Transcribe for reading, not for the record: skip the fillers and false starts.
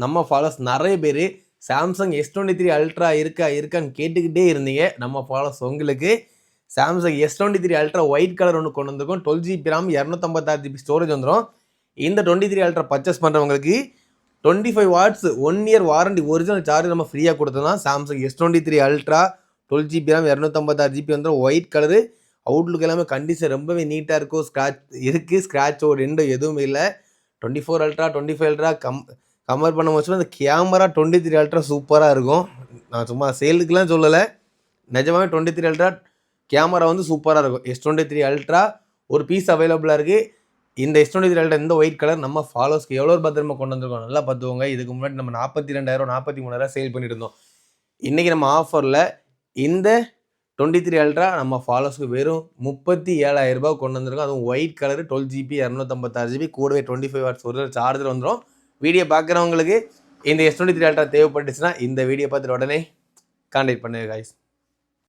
நம்ம ஃபாலோஸ் நிறைய பேர் சாம்சங் S23 அல்ட்ரா இருக்கான்னு கேட்டுக்கிட்டே இருந்தீங்க. நம்ம ஃபாலோஸ் உங்களுக்கு Samsung S23 ultra white colour ஒன்று கொண்டு வந்திருக்கும். 12GB RAM 256GB ஸ்டோரேஜ் வந்துடும். இந்த 23 அல்ட்ரா பர்ச்சேஸ் பண்ணுறவங்களுக்கு 25 watts 1 year warranty original charge நம்ம ஃப்ரீயாக கொடுத்தோம்னா Samsung S23 ultra 12GB RAM 256GB வந்துடும். ஒயிட் கலரு அவுட்லுக் எல்லாமே கண்டிஷன் ரொம்பவே நீட்டாக இருக்கும். ஸ்க்ராட்சோ ரெண்டும் எதுவுமே இல்லை. 24 அல்ட்ரா 25 அல்ட்ரா கம்பேர் பண்ண வச்சுன்னா அந்த கேமரா 23 அல்ட்ரா சூப்பராக இருக்கும். நான் சும்மா சேலுக்குலாம் சொல்லலை, நிஜமாவே 23 அல்ட்ரா கேமரா வந்து சூப்பராக இருக்கும். S23 அல்ட்ரா ஒரு பீஸ் அவைலபிளாக இருக்குது. இந்த S23 அல்ட்ரா இந்த ஒயிட் கலர் நம்ம ஃபாலோஸ்க்கு எவ்வளோ பத்திரமா கொண்டு வந்திருக்கோம் நல்லா பார்த்துக்கோங்க. இதுக்கு முன்னாடி நம்ம 42,000 43,000 சேல் பண்ணிட்டு இருந்தோம். இன்றைக்கி நம்ம ஆஃபரில் இந்த 23 அல்ட்ரா நம்ம ஃபாலோஸ்க்கு வெறும் 37,000 ரூபாய் கொண்டு வந்திருக்கோம். அதுவும் ஒயிட் கலரு 12GB 256GB கூடவே 25 வாட்ஸ் ஒரு சார்ஜர் வந்துடும். வீடியோ பார்க்குறவங்களுக்கு இந்த S23 அல்ட்ரா தேவைப்பட்டுச்சுன்னா இந்த வீடியோ பார்த்துட்டு உடனே கான்டாக்ட் பண்ணுங்க guys.